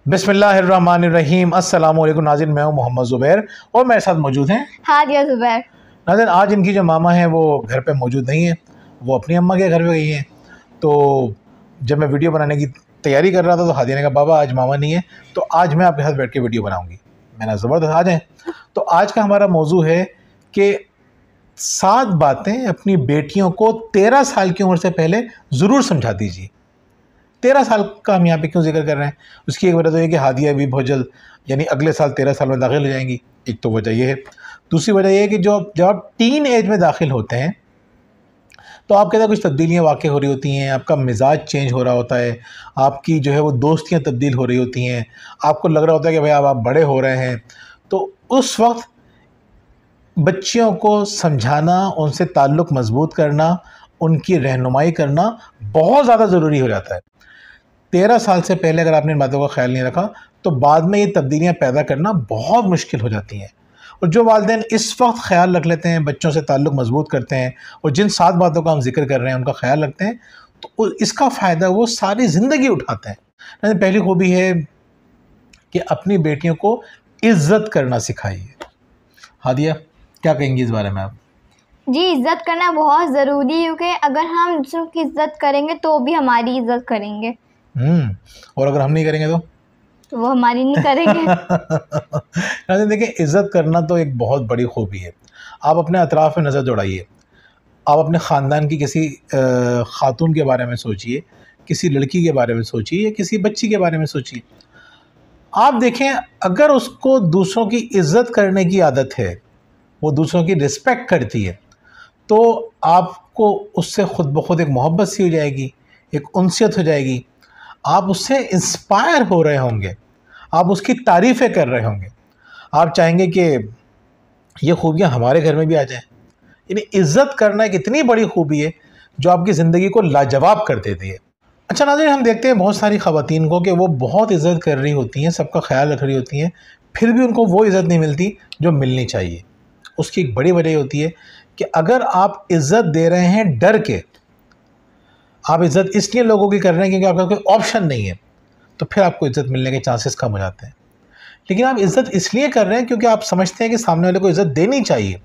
बिस्मिल्लाहिर्रहमानिर्रहीम। अस्सलाम वालेकुम नाज़रीन, मैं हूँ मोहम्मद ज़ुबैर और मेरे साथ मौजूद हैं हादिया ज़ुबैर। नाज़रीन, आज इनकी जो मामा हैं वो घर पे मौजूद नहीं है, वो अपनी अम्मा के घर पे गई हैं। तो जब मैं वीडियो बनाने की तैयारी कर रहा था तो हादिया ने कहा बाबा आज मामा नहीं है, तो आज मैं आपके साथ बैठ के वीडियो बनाऊँगी। मैंने ज़बरदस्त, आ जाएँ। तो आज का हमारा मौजू है कि 7 बातें अपनी बेटियों को 13 साल की उम्र से पहले ज़रूर समझा दीजिए। 13 साल का हम यहाँ पे क्यों जिक्र कर रहे हैं? उसकी एक वजह तो ये कि हादिया भी बहुत जल्द यानी अगले साल 13 साल में दाखिल हो जाएंगी। एक तो वजह ये है। दूसरी वजह ये है कि जब आप टीन एज में दाखिल होते हैं तो आपके अंदर कुछ तब्दीलियाँ वाक़ई हो रही होती हैं, आपका मिजाज चेंज हो रहा होता है, आपकी जो है वो दोस्तियाँ तब्दील हो रही होती हैं, आपको लग रहा होता है कि भाई अब आप बड़े हो रहे हैं। तो उस वक्त बच्चियों को समझाना, उनसे ताल्लुक़ मज़बूत करना, उनकी रहनुमाई करना बहुत ज़्यादा ज़रूरी हो जाता है। 13 साल से पहले अगर आपने इन बातों का ख्याल नहीं रखा तो बाद में ये तब्दीलियाँ पैदा करना बहुत मुश्किल हो जाती हैं। और जो वालिदैन इस वक्त ख्याल रख लेते हैं, बच्चों से ताल्लुक़ मज़बूत करते हैं और जिन 7 बातों का हम जिक्र कर रहे हैं उनका ख्याल रखते हैं, तो इसका फ़ायदा वो सारी ज़िंदगी उठाते हैं। पहली खूबी है कि अपनी बेटियों को इज़्ज़त करना सिखाइए। हादिया, क्या कहेंगी इस बारे में आप? जी, इज़्ज़त करना बहुत ज़रूरी है क्योंकि अगर हम दूसरों की इज़्ज़त करेंगे तो भी हमारी इज़्ज़त करेंगे। और अगर हम नहीं करेंगे तो वो हमारी नहीं करेंगे। देखिए, इज़्ज़त करना तो एक बहुत बड़ी खूबी है। आप अपने अतराफ़ में नज़र दौड़ाइए, आप अपने ख़ानदान की किसी ख़ातून के बारे में सोचिए, किसी लड़की के बारे में सोचिए या किसी बच्ची के बारे में सोचिए। आप देखें, अगर उसको दूसरों की इज़्ज़त करने की आदत है, वो दूसरों की रिस्पेक्ट करती है, तो आपको उससे ख़ुद ब खुद एक मोहब्बत सी हो जाएगी, एक उनसियत हो जाएगी। आप उससे इंस्पायर हो रहे होंगे, आप उसकी तारीफ़ें कर रहे होंगे, आप चाहेंगे कि ये खूबियाँ हमारे घर में भी आ जाएँ। यानी इज़्ज़त करना एक इतनी बड़ी खूबी है जो आपकी ज़िंदगी को लाजवाब कर देती है। अच्छा नाज़रीन, हम देखते हैं बहुत सारी ख़वातीन को कि वो बहुत इज़्ज़त कर रही होती हैं, सबका ख्याल रख रही होती हैं, फिर भी उनको वो इज़्ज़त नहीं मिलती जो मिलनी चाहिए। उसकी एक बड़ी वजह होती है कि अगर आप इज़्ज़त दे रहे हैं डर के, आप इज़्ज़त इसलिए लोगों की कर रहे हैं क्योंकि आपका कोई ऑप्शन नहीं है, तो फिर आपको इज़्ज़त मिलने के चांसेस कम हो जाते हैं। लेकिन आप इज़्ज़त इसलिए कर रहे हैं क्योंकि आप समझते हैं कि सामने वाले को इज़्ज़त देनी चाहिए,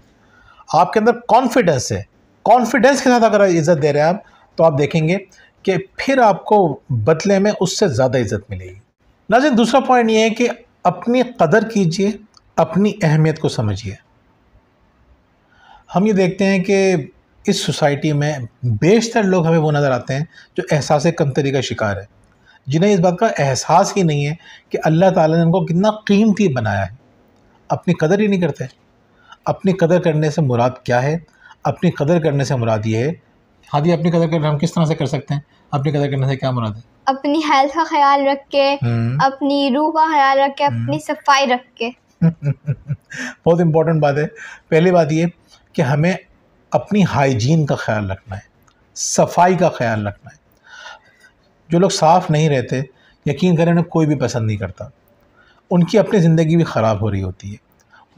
आपके अंदर कॉन्फिडेंस है, कॉन्फिडेंस के साथ अगर इज़्ज़त दे रहे हैं आप, तो आप देखेंगे कि फिर आपको बदले में उससे ज़्यादा इज़्ज़त मिलेगी। नाज़रीन, दूसरा पॉइंट ये है कि अपनी कदर कीजिए, अपनी अहमियत को समझिए। हम ये देखते हैं कि इस सोसाइटी में बेशतर लोग हमें वो नज़र आते हैं जो एहसास कमतरी का शिकार है, जिन्हें इस बात का एहसास ही नहीं है कि अल्लाह ताला ने उनको कितना कीमती बनाया है। अपनी कदर ही नहीं करते। अपनी कदर करने से मुराद क्या है? अपनी कदर करने से मुराद ये है, हादी, अपनी कदर करना हम किस तरह से कर सकते हैं? अपनी कदर करने से क्या मुराद है? अपनी हेल्थ का ख्याल रख के, अपनी रूह का ख्याल रख के, अपनी सफाई रख के। बहुत इम्पोर्टेंट बात है। पहली बात ये कि हमें अपनी हाइजीन का ख्याल रखना है, सफाई का ख्याल रखना है। जो लोग साफ़ नहीं रहते, यकीन करें उन्हें कोई भी पसंद नहीं करता। उनकी अपनी ज़िंदगी भी ख़राब हो रही होती है,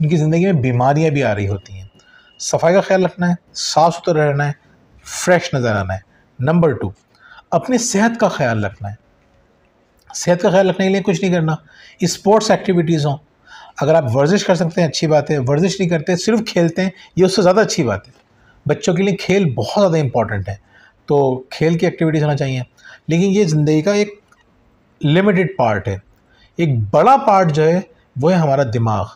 उनकी ज़िंदगी में बीमारियां भी आ रही होती हैं। सफाई का ख्याल रखना है, साफ़ सुथरा रहना है, फ्रेश नज़र आना है। नंबर 2, अपनी सेहत का ख्याल रखना है। सेहत का ख्याल रखने के लिए कुछ नहीं करना, स्पोर्ट्स एक्टिविटीज़ हों। अगर आप वर्जिश कर सकते हैं अच्छी बात है, वर्जिश नहीं करते सिर्फ खेलते हैं, ये उससे ज़्यादा अच्छी बात है। बच्चों के लिए खेल बहुत ज़्यादा इंपॉर्टेंट है, तो खेल की एक्टिविटीज़ होना चाहिए। लेकिन ये ज़िंदगी का एक लिमिटेड पार्ट है। एक बड़ा पार्ट जो है वो है हमारा दिमाग।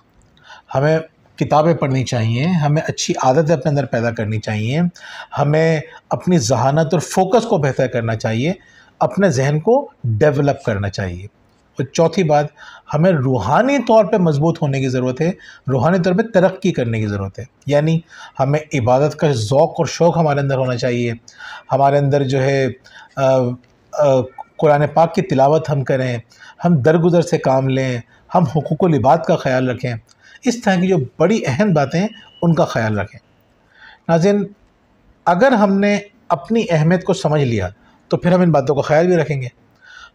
हमें किताबें पढ़नी चाहिए, हमें अच्छी आदतें अपने अंदर पैदा करनी चाहिए, हमें अपनी ज़हानत और फोकस को बेहतर करना चाहिए, अपने जहन को डेवलप करना चाहिए। और चौथी बात, हमें रूहानी तौर पे मज़बूत होने की ज़रूरत है, रूहानी तौर पे तरक्की करने की ज़रूरत है। यानी हमें इबादत का ज़ौक़ और शौक़ हमारे अंदर होना चाहिए। हमारे अंदर जो है कुरान पाक की तिलावत हम करें, हम दरगुज़र से काम लें, हम हुकूकुल इबाद का ख्याल रखें। इस तरह की जो बड़ी अहम बातें हैं उनका ख्याल रखें। नाज़रीन, अगर हमने अपनी अहमियत को समझ लिया तो फिर हम इन बातों का ख्याल भी रखेंगे।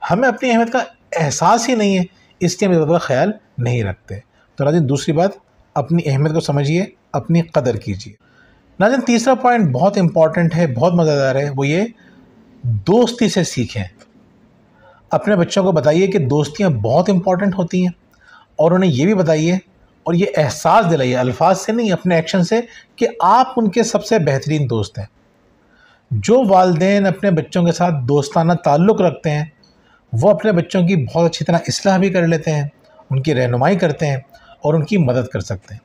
हमें अपनी अहमियत का एहसास ही नहीं है, इसलिए हम इस बातों का ख्याल नहीं रखते। तो नाज़रीन, दूसरी बात, अपनी अहमियत को समझिए, अपनी कदर कीजिए। नाज़रीन, तीसरा पॉइंट बहुत इंपॉर्टेंट है, बहुत मज़ेदार है, वो ये, दोस्ती से सीखें। अपने बच्चों को बताइए कि दोस्तियाँ बहुत इम्पॉर्टेंट होती हैं, और उन्हें ये भी बताइए और ये एहसास दिलाइए, अल्फाज से नहीं अपने एक्शन से, कि आप उनके सबसे बेहतरीन दोस्त हैं। जो वालिदैन अपने बच्चों के साथ दोस्ताना ताल्लुक़ रखते हैं वो अपने बच्चों की बहुत अच्छी तरह इस्लाह भी कर लेते हैं, उनकी रहनुमाई करते हैं और उनकी मदद कर सकते हैं।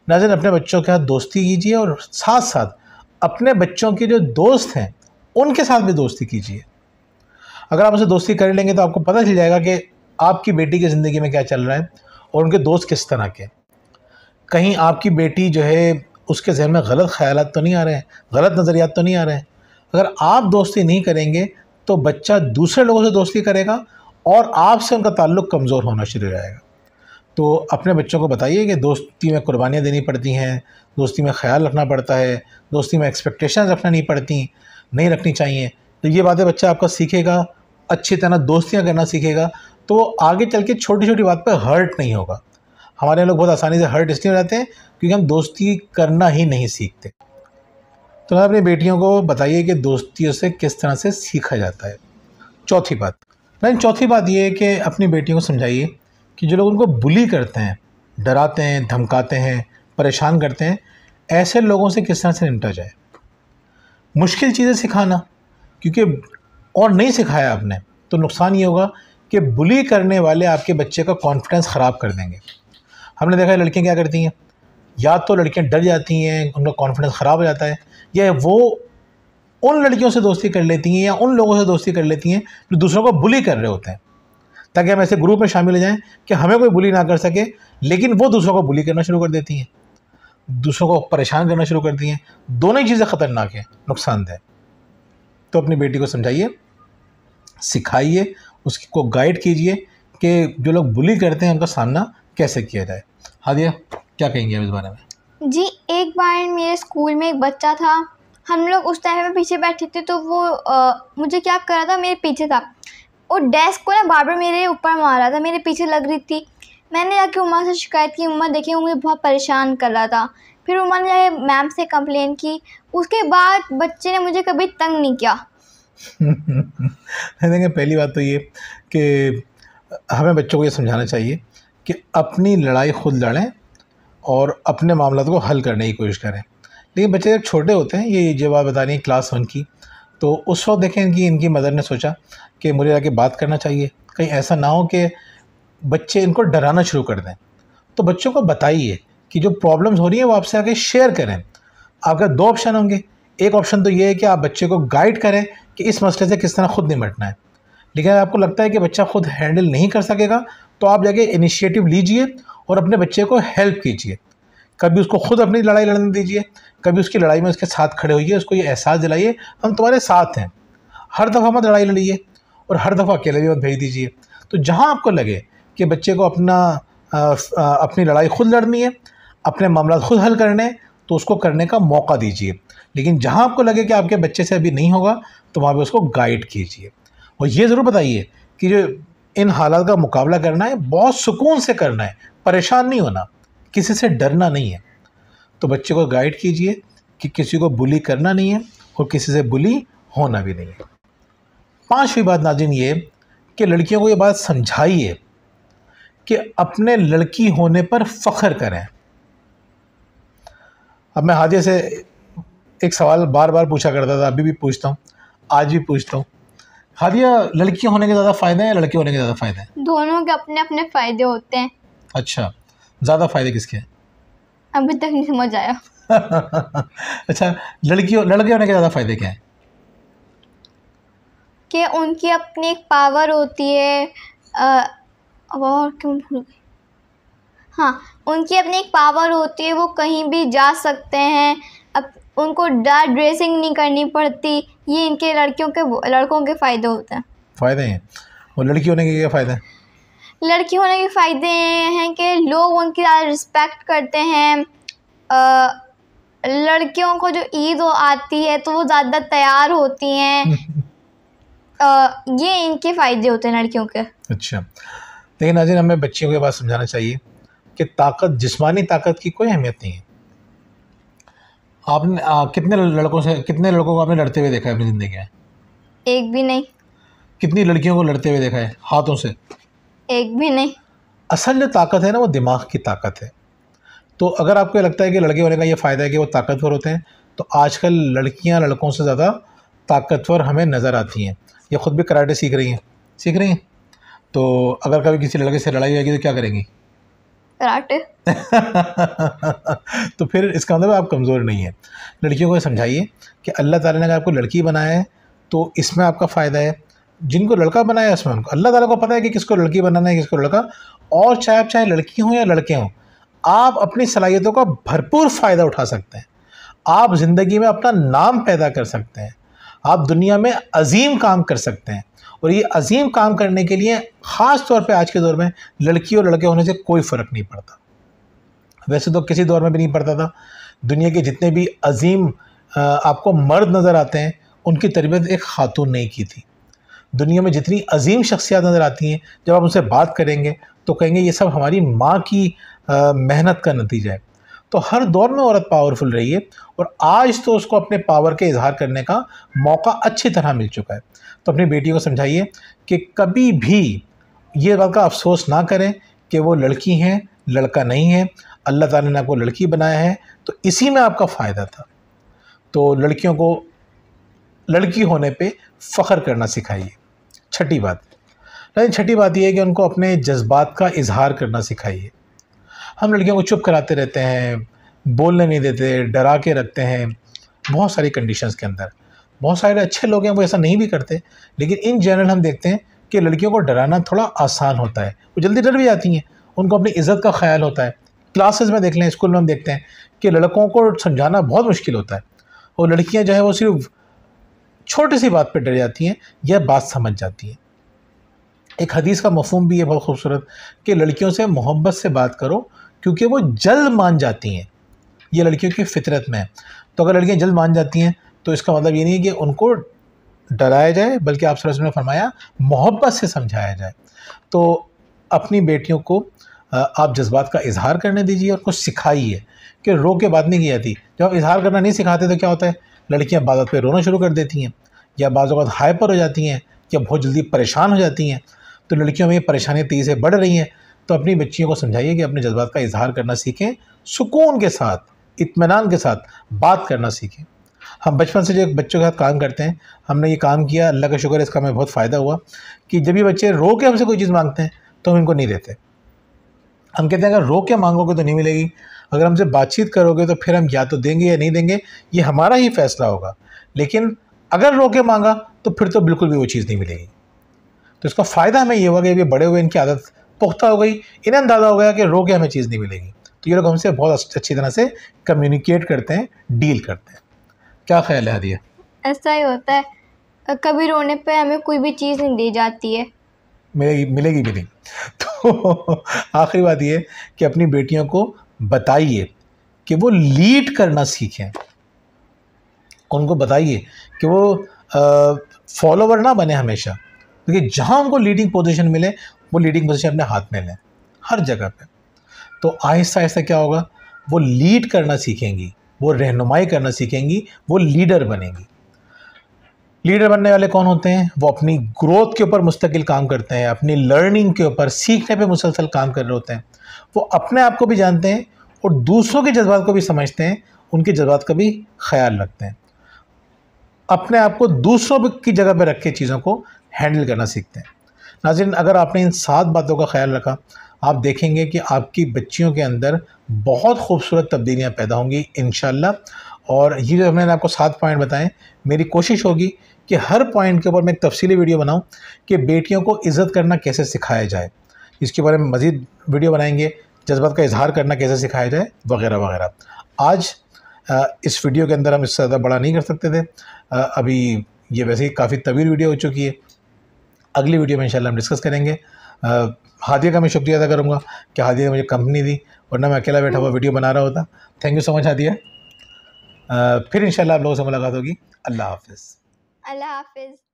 नाज़रीन, अपने बच्चों के साथ दोस्ती कीजिए और साथ साथ अपने बच्चों के जो दोस्त हैं उनके साथ भी दोस्ती कीजिए। अगर आप उनसे दोस्ती कर लेंगे तो आपको पता चल जाएगा कि आपकी बेटी की ज़िंदगी में क्या चल रहा है और उनके दोस्त किस तरह के। कहीं आपकी बेटी जो है उसके जहन में गलत ख़यालात तो नहीं आ रहे हैं, गलत नज़रियात तो नहीं आ रहे हैं। अगर आप दोस्ती नहीं करेंगे तो बच्चा दूसरे लोगों से दोस्ती करेगा और आपसे उनका ताल्लुक़ कमज़ोर होना शुरू हो जाएगा। तो अपने बच्चों को बताइए कि दोस्ती में कुर्बानियाँ देनी पड़ती हैं, दोस्ती में ख़्याल रखना पड़ता है, दोस्ती में एक्सपेक्टेशंस रखना नहीं रखनी चाहिए। तो ये बातें बच्चा आपका सीखेगा, अच्छी तरह दोस्तियाँ करना सीखेगा, तो आगे चल के छोटी छोटी बात पर हर्ट नहीं होगा। हमारे लोग बहुत आसानी से हर्ट इसलिए हो जाते हैं क्योंकि हम दोस्ती करना ही नहीं सीखते। तो अपनी बेटियों को बताइए कि दोस्तियों से किस तरह से सीखा जाता है। चौथी बात ये है कि अपनी बेटियों को समझाइए कि जो लोग उनको बुली करते हैं, डराते हैं, धमकाते हैं, परेशान करते हैं, ऐसे लोगों से किस तरह से निपटा जाए। मुश्किल चीज़ें सिखाना, क्योंकि और नहीं सिखाया आपने तो नुकसान ये होगा कि बुली करने वाले आपके बच्चे का कॉन्फिडेंस ख़राब कर देंगे। हमने देखा है लड़कियाँ क्या करती हैं, या तो लड़कियाँ डर जाती हैं, उनका कॉन्फिडेंस ख़राब हो जाता है, या वो उन लड़कियों से दोस्ती कर लेती हैं या उन लोगों से दोस्ती कर लेती हैं जो दूसरों को बुली कर रहे होते हैं, ताकि हम ऐसे ग्रुप में शामिल हो जाएं कि हमें कोई बुली ना कर सके, लेकिन वो दूसरों को बुली करना शुरू कर देती हैं, दूसरों को परेशान करना शुरू करती हैं। दोनों ही चीज़ें ख़तरनाक हैं, नुकसानदेह। तो अपनी बेटी को समझाइए, सिखाइए, उसको गाइड कीजिए कि जो लोग बुली करते हैं उनका सामना कैसे किया जाए। हादिया, क्या कहेंगे आप इस बारे में? जी, एक बार मेरे स्कूल में एक बच्चा था, हम लोग उस टाइम में पीछे बैठे थे, तो वो मुझे क्या कर रहा था, मेरे पीछे था, और डेस्क को ना बार बार मेरे ऊपर मारा था, मेरे पीछे लग रही थी। मैंने जाके उम्मा से शिकायत की, उम्मा देखिए वो मुझे बहुत परेशान कर रहा था। फिर उम्मा ने जाके मैम से कंप्लेन की, उसके बाद बच्चे ने मुझे कभी तंग नहीं किया। देखिए, पहली बात तो ये कि हमें बच्चों को ये समझाना चाहिए कि अपनी लड़ाई खुद लड़ें और अपने मामलों को हल करने की कोशिश करें। लेकिन बच्चे जब छोटे होते हैं, ये जब आप बता रही हैं क्लास 1 की, तो उस वक्त देखें इनकी मदर ने सोचा कि मुझे जाके बात करना चाहिए, कहीं ऐसा ना हो कि बच्चे इनको डराना शुरू कर दें। तो बच्चों को बताइए कि जो प्रॉब्लम्स हो रही हैं वो आपसे आके शेयर करें। आपका 2 ऑप्शन होंगे, एक ऑप्शन तो ये है कि आप बच्चे को गाइड करें कि इस मसले से किस तरह खुद निपटना है। लेकिन अगर आपको लगता है कि बच्चा खुद हैंडल नहीं कर सकेगा तो आप जाके इनिशिएटिव लीजिए और अपने बच्चे को हेल्प कीजिए। कभी उसको खुद अपनी लड़ाई लड़ने दीजिए, कभी उसकी लड़ाई में उसके साथ खड़े होइए, उसको ये एहसास दिलाइए हम तुम्हारे साथ हैं। हर दफ़ा मत लड़ाई लड़िए और हर दफ़ा अकेले भी मत भेज दीजिए। तो जहाँ आपको लगे कि बच्चे को अपनी लड़ाई खुद लड़नी है, अपने मामला खुद हल करने हैं, तो उसको करने का मौका दीजिए। लेकिन जहाँ आपको लगे कि आपके बच्चे से अभी नहीं होगा तो वहाँ पे उसको गाइड कीजिए। और ये ज़रूर बताइए कि जो इन हालात का मुकाबला करना है बहुत सुकून से करना है, परेशान नहीं होना, किसी से डरना नहीं है। तो बच्चे को गाइड कीजिए कि किसी को बुली करना नहीं है और किसी से बुली होना भी नहीं है। 5वीं बात नाज़रीन ये कि लड़कियों को ये बात समझाइए कि अपने लड़की होने पर फ़ख्र करें। अब मैं हादिया से एक सवाल बार बार पूछा करता था, अभी भी पूछता हूँ, आज भी पूछता हूँ। हादिया, लड़की होने के ज़्यादा फ़ायदे हैं या लड़के होने के ज़्यादा फ़ायदे हैं? दोनों के अपने अपने फ़ायदे होते हैं। अच्छा, ज़्यादा फ़ायदे किसके हैं? अभी तक नहीं समझ आया। अच्छा, लड़के होने के ज़्यादा फ़ायदे क्या हैं? कि उनकी अपनी एक पावर होती है, अब और क्यों भूल गई, हाँ, उनकी अपनी एक पावर होती है, वो कहीं भी जा सकते हैं, अब उनको ड्रेसिंग नहीं करनी पड़ती। ये इनके लड़कों के फ़ायदे होते हैं। फ़ायदे हैं। और लड़की होने के क्या फ़ायदे हैं? लड़की होने के फ़ायदे हैं कि लोग उनकी ज़्यादा रिस्पेक्ट करते हैं। लड़कियों को जो ईद आती है तो वो ज़्यादा तैयार होती हैं। ये इनके फ़ायदे होते हैं लड़कियों के। अच्छा, लेकिन नाज़रीन, हमें बच्चियों को ये बात समझाना चाहिए कि जिस्मानी ताकत की कोई अहमियत नहीं है। आपने कितने लड़कों को आपने लड़ते हुए देखा है अपनी ज़िंदगी में? एक भी नहीं। कितनी लड़कियों को लड़ते हुए देखा है हाथों से? एक भी नहीं। असल जो ताकत है ना वो दिमाग की ताकत है। तो अगर आपको लगता है कि लड़के होने का ये फ़ायदा है कि वो ताकतवर होते हैं, तो आजकल लड़कियां लड़कों से ज़्यादा ताकतवर हमें नज़र आती हैं। ये ख़ुद भी कराटे सीख रही हैं। तो अगर कभी किसी लड़के से लड़ाई होगी तो क्या करेंगी? कराटे। तो फिर इसका मतलब आप कमज़ोर नहीं है। लड़कियों को समझाइए कि अल्लाह ताला ने अगर आपको लड़की बनाया है तो इसमें आपका फ़ायदा है, जिनको लड़का बनाया है उसमें उनको अल्लाह ताला को पता है कि किसको लड़की बनाना है किसको लड़का। और चाहे लड़की हों या लड़के हों, आप अपनी सलाहियतों का भरपूर फ़ायदा उठा सकते हैं। आप ज़िंदगी में अपना नाम पैदा कर सकते हैं, आप दुनिया में अजीम काम कर सकते हैं। और ये अजीम काम करने के लिए ख़ास तौर पे आज के दौर में लड़की और लड़के होने से कोई फ़र्क नहीं पड़ता। वैसे तो किसी दौर में भी नहीं पड़ता था। दुनिया के जितने भी अजीम आपको मर्द नज़र आते हैं उनकी तरबियत एक ख़ातून ने की थी। दुनिया में जितनी अजीम शख्सियत नज़र आती हैं, जब आप उनसे बात करेंगे तो कहेंगे ये सब हमारी माँ की मेहनत का नतीजा है। तो हर दौर में औरत पावरफुल रही है और आज तो उसको अपने पावर के इजहार करने का मौका अच्छी तरह मिल चुका है। तो अपनी बेटी को समझाइए कि कभी भी ये बात का अफसोस ना करें कि वो लड़की हैं, लड़का नहीं है। अल्लाह ताला ने आपको लड़की बनाया है तो इसी में आपका फ़ायदा था। तो लड़कियों को लड़की होने पे फ़ख्र करना सिखाइए। छठी बात यह है कि उनको अपने जज्बात का इजहार करना सिखाइए। हम लड़कियों को चुप कराते रहते हैं, बोलने नहीं देते, डरा के रखते हैं बहुत सारी कंडीशंस के अंदर। बहुत सारे अच्छे लोग हैं वो ऐसा नहीं भी करते, लेकिन इन जनरल हम देखते हैं कि लड़कियों को डराना थोड़ा आसान होता है। वो जल्दी डर भी जाती हैं, उनको अपनी इज़्ज़त का ख्याल होता है। क्लासेस में देख लें, स्कूल में हम देखते हैं कि लड़कों को समझाना बहुत मुश्किल होता है और लड़कियाँ जो है वो सिर्फ छोटी सी बात पर डर जाती हैं या बात समझ जाती हैं। एक हदीस का मफ़हूम भी है बहुत खूबसूरत कि लड़कियों से मोहब्बत से बात करो क्योंकि वो जल्द मान जाती हैं। ये लड़कियों की फितरत में है। तो अगर लड़कियां जल्द मान जाती हैं तो इसका मतलब ये नहीं है कि उनको डराया जाए, बल्कि आप सल्लल्लाहु अलैहि वसल्लम ने फरमाया मोहब्बत से समझाया जाए। तो अपनी बेटियों को आप जज्बात का इजहार करने दीजिए और कुछ सिखाइए कि रो के बात नहीं की जाती। जब आप इजहार करना नहीं सिखाते तो क्या होता है, लड़कियाँ बात पे रोना शुरू कर देती हैं या बाज़ औक़ात हाइपर हो जाती हैं या बहुत जल्दी परेशान हो जाती हैं। तो लड़कियों में ये परेशानियाँ तेज़ी से बढ़ रही हैं। तो अपनी बच्चियों को समझाइए कि अपने जज्बात का इजहार करना सीखें, सुकून के साथ, इत्मीनान के साथ बात करना सीखें। हम बचपन से जो बच्चों के साथ काम करते हैं, हमने ये काम किया, अल्लाह का शुक्र है इसका हमें बहुत फ़ायदा हुआ कि जब ये बच्चे रो के हमसे कोई चीज़ मांगते हैं तो हम इनको नहीं देते। हम कहते हैं अगर रो के मांगोगे तो नहीं मिलेगी, अगर हमसे बातचीत करोगे तो फिर हम या तो देंगे या नहीं देंगे, ये हमारा ही फ़ैसला होगा। लेकिन अगर रो के मांगा तो फिर तो बिल्कुल भी वो चीज़ नहीं मिलेगी। तो इसका फ़ायदा हमें ये हुआ कि अभी बड़े हुए इनकी आदत पुख्ता हो गई, इन्हें अंदाज़ा हो गया कि रो के हमें चीज़ नहीं मिलेगी। तो ये लोग हमसे बहुत अच्छी तरह से कम्युनिकेट करते हैं, डील करते हैं। क्या ख्याल है हादिया? ऐसा ही होता है, कभी रोने पे हमें कोई भी चीज़ नहीं दी जाती है, मिलेगी भी नहीं। तो आखिरी बात ये कि अपनी बेटियों को बताइए कि वो लीड करना सीखें। उनको बताइए कि वो फॉलोवर ना बने हमेशा, क्योंकि जहाँ उनको लीडिंग पोजीशन मिले वो लीडिंग पोजीशन अपने हाथ में लें हर जगह पे। तो आहिस्ता आहिस्ता क्या होगा, वो लीड करना सीखेंगी, वो रहनुमाई करना सीखेंगी, वो लीडर बनेंगी। लीडर बनने वाले कौन होते हैं? वो अपनी ग्रोथ के ऊपर मुस्तकिल काम करते हैं, अपनी लर्निंग के ऊपर, सीखने पे मुसलसल काम कर रहे होते हैं। वो अपने आप को भी जानते हैं और दूसरों के जज्बात को भी समझते हैं, उनके जज्बात का भी ख्याल रखते हैं। अपने आप को दूसरों की जगह पर रख के चीज़ों को हैंडल करना सीखते हैं। नाज़रीन, अगर आपने इन 7 बातों का ख्याल रखा, आप देखेंगे कि आपकी बच्चियों के अंदर बहुत खूबसूरत तब्दीलियाँ पैदा होंगी इंशाअल्लाह। और ये जो मैंने आपको 7 पॉइंट बताएं, मेरी कोशिश होगी कि हर पॉइंट के ऊपर मैं एक तफसीली वीडियो बनाऊं कि बेटियों को इज़्ज़त करना कैसे सिखाया जाए। इसके बारे में मज़ीद वीडियो बनाएंगे, जज्बात का इजहार करना कैसे सिखाया जाए, वगैरह वगैरह। आज इस वीडियो के अंदर हम इससे ज़्यादा बड़ा नहीं कर सकते थे। अभी ये वैसे ही काफ़ी तवील वीडियो हो चुकी है। अगली वीडियो में इंशाल्लाह हम डिस्कस करेंगे। हादिया का मैं शुक्रिया अदा करूँगा कि हादिया ने मुझे कंपनी दी, वरना मैं अकेला बैठा हुआ वीडियो बना रहा होता। Thank you so much Hadiya. फिर इंशाल्लाह आप लोगों से मुलाकात होगी। अल्लाह हाफ़िज़। अल्लाह हाफिज़।